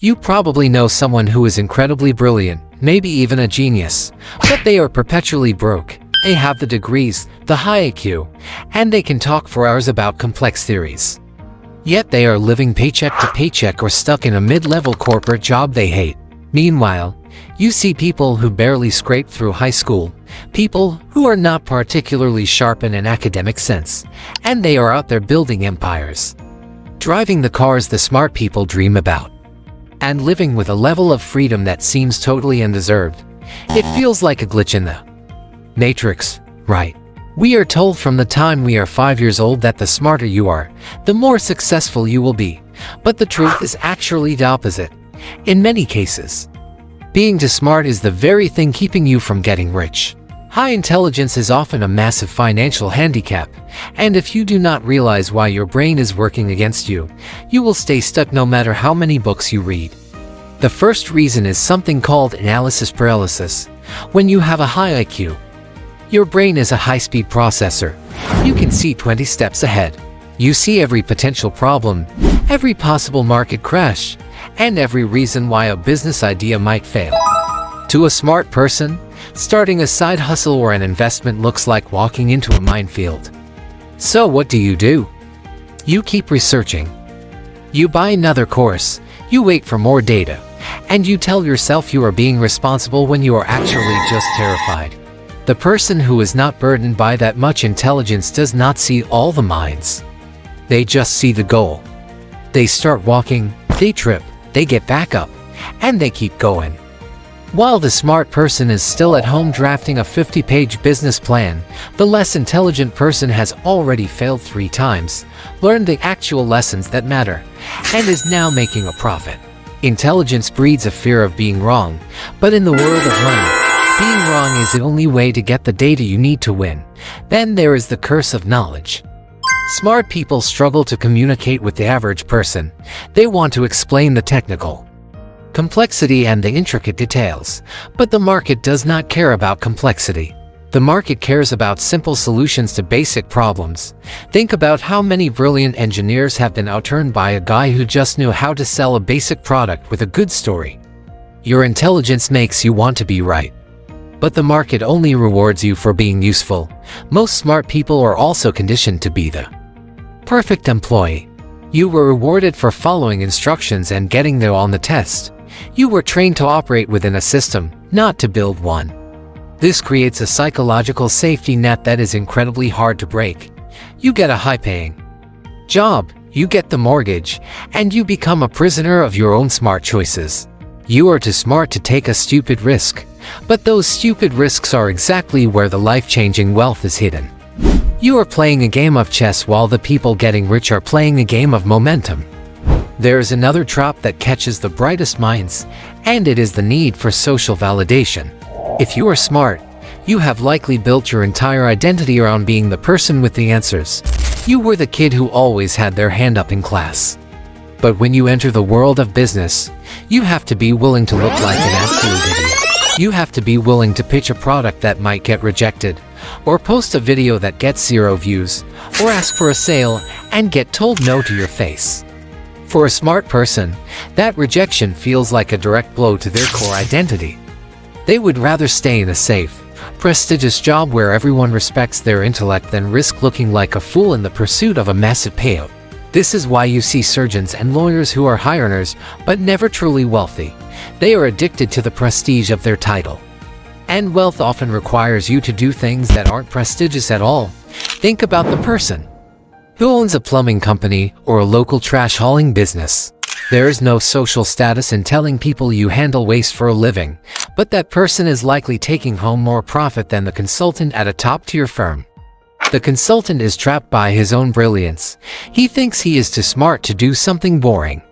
You probably know someone who is incredibly brilliant, maybe even a genius, but they are perpetually broke. They have the degrees, the high IQ, and they can talk for hours about complex theories. Yet they are living paycheck to paycheck or stuck in a mid-level corporate job they hate. Meanwhile, you see people who barely scrape through high school, people who are not particularly sharp in an academic sense, and they are out there building empires, driving the cars the smart people dream about, and living with a level of freedom that seems totally undeserved. It feels like a glitch in the Matrix, right? We are told from the time we are 5 years old that the smarter you are, the more successful you will be. But the truth is actually the opposite. In many cases, being too smart is the very thing keeping you from getting rich. High intelligence is often a massive financial handicap, and if you do not realize why your brain is working against you, you will stay stuck no matter how many books you read. The first reason is something called analysis paralysis. When you have a high IQ, your brain is a high-speed processor. You can see 20 steps ahead. You see every potential problem, every possible market crash, and every reason why a business idea might fail. To a smart person, starting a side hustle or an investment looks like walking into a minefield. So what do? You keep researching. You buy another course, you wait for more data, and you tell yourself you are being responsible when you are actually just terrified. The person who is not burdened by that much intelligence does not see all the mines. They just see the goal. They start walking, they trip, they get back up, and they keep going. While the smart person is still at home drafting a 50-page business plan, the less intelligent person has already failed 3 times, learned the actual lessons that matter, and is now making a profit. Intelligence breeds a fear of being wrong, but in the world of money, being wrong is the only way to get the data you need to win. Then there is the curse of knowledge. Smart people struggle to communicate with the average person. They want to explain the technical complexity and the intricate details, but the market does not care about complexity. The market cares about simple solutions to basic problems. Think about how many brilliant engineers have been outturned by a guy who just knew how to sell a basic product with a good story. Your intelligence makes you want to be right, but the market only rewards you for being useful. Most smart people are also conditioned to be the perfect employee. You were rewarded for following instructions and getting there on the test. You were trained to operate within a system, not to build one. This creates a psychological safety net that is incredibly hard to break. You get a high-paying job, you get the mortgage, and you become a prisoner of your own smart choices. You are too smart to take a stupid risk, but those stupid risks are exactly where the life-changing wealth is hidden. You are playing a game of chess while the people getting rich are playing a game of momentum. There is another trap that catches the brightest minds, and it is the need for social validation. If you are smart, you have likely built your entire identity around being the person with the answers. You were the kid who always had their hand up in class. But when you enter the world of business, you have to be willing to look like an absolute idiot. You have to be willing to pitch a product that might get rejected, or post a video that gets 0 views, or ask for a sale and get told no to your face. For a smart person, that rejection feels like a direct blow to their core identity. They would rather stay in a safe, prestigious job where everyone respects their intellect than risk looking like a fool in the pursuit of a massive payout. This is why you see surgeons and lawyers who are high earners but never truly wealthy. They are addicted to the prestige of their title. And wealth often requires you to do things that aren't prestigious at all. Think about the person who owns a plumbing company or a local trash hauling business. There is no social status in telling people you handle waste for a living, but that person is likely taking home more profit than the consultant at a top-tier firm. The consultant is trapped by his own brilliance. He thinks he is too smart to do something boring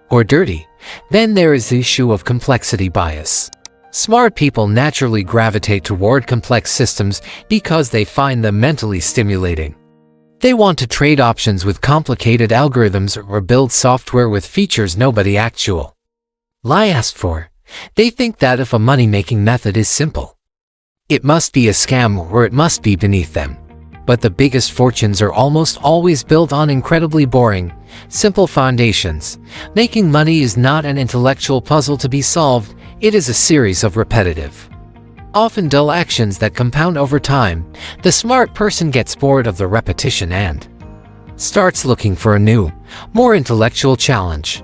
or dirty. Then there is the issue of complexity bias. Smart people naturally gravitate toward complex systems because they find them mentally stimulating. They want to trade options with complicated algorithms or build software with features nobody actually asked for. They think that if a money-making method is simple, it must be a scam or it must be beneath them. But the biggest fortunes are almost always built on incredibly boring, Simple foundations. Making money is not an intellectual puzzle to be solved, it is a series of repetitive, often dull actions that compound over time. The smart person gets bored of the repetition and starts looking for a new, more intellectual challenge,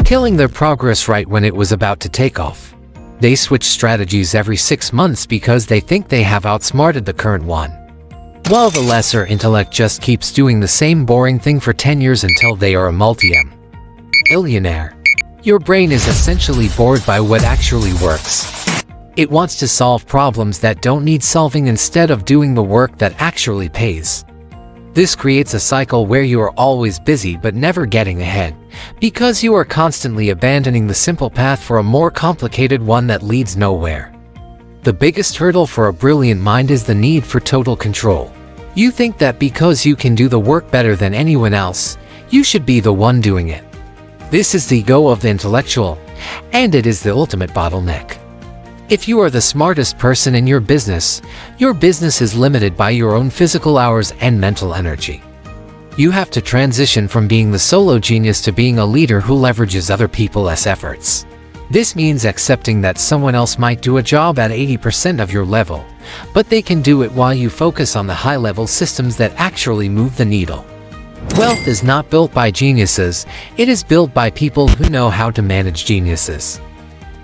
killing their progress right when it was about to take off. They switch strategies every 6 months because they think they have outsmarted the current one, while the lesser intellect just keeps doing the same boring thing for 10 years until they are a multi-millionaire. Your brain is essentially bored by what actually works. It wants to solve problems that don't need solving instead of doing the work that actually pays. This creates a cycle where you are always busy but never getting ahead, because you are constantly abandoning the simple path for a more complicated one that leads nowhere. The biggest hurdle for a brilliant mind is the need for total control. You think that because you can do the work better than anyone else, you should be the one doing it. This is the ego of the intellectual, and it is the ultimate bottleneck. If you are the smartest person in your business is limited by your own physical hours and mental energy. You have to transition from being the solo genius to being a leader who leverages other people's efforts. This means accepting that someone else might do a job at 80% of your level, but they can do it while you focus on the high-level systems that actually move the needle. Wealth is not built by geniuses, it is built by people who know how to manage geniuses.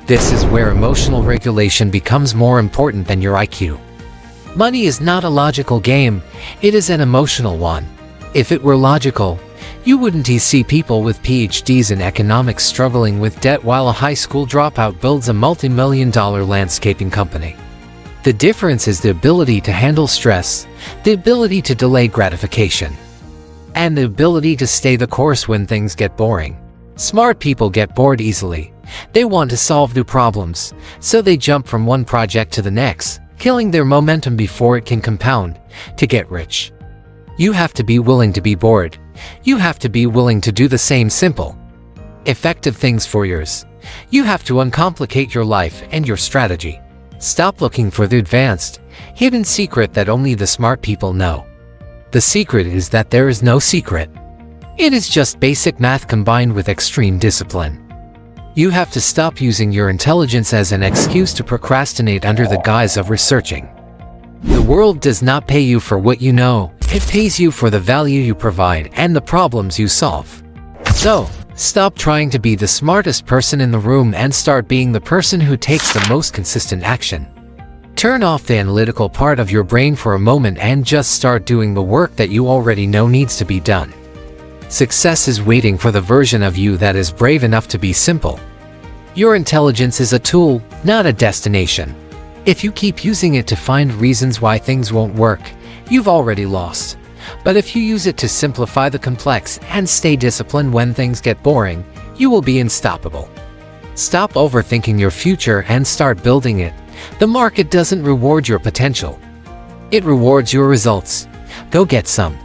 This is where emotional regulation becomes more important than your IQ. Money is not a logical game, it is an emotional one. If it were logical, you wouldn't see people with PhDs in economics struggling with debt while a high school dropout builds a multi-million-dollar landscaping company. The difference is the ability to handle stress, the ability to delay gratification, and the ability to stay the course when things get boring. Smart people get bored easily. They want to solve new problems, so they jump from one project to the next, killing their momentum before it can compound. To get rich, you have to be willing to be bored. You have to be willing to do the same simple, effective things for years. You have to uncomplicate your life and your strategy. Stop looking for the advanced, hidden secret that only the smart people know. The secret is that there is no secret. It is just basic math combined with extreme discipline. You have to stop using your intelligence as an excuse to procrastinate under the guise of researching. The world does not pay you for what you know, it pays you for the value you provide and the problems you solve. So, stop trying to be the smartest person in the room and start being the person who takes the most consistent action. Turn off the analytical part of your brain for a moment and just start doing the work that you already know needs to be done. Success is waiting for the version of you that is brave enough to be simple. Your intelligence is a tool, not a destination. If you keep using it to find reasons why things won't work, you've already lost. But if you use it to simplify the complex and stay disciplined when things get boring, you will be unstoppable. Stop overthinking your future and start building it. The market doesn't reward your potential. It rewards your results. Go get some.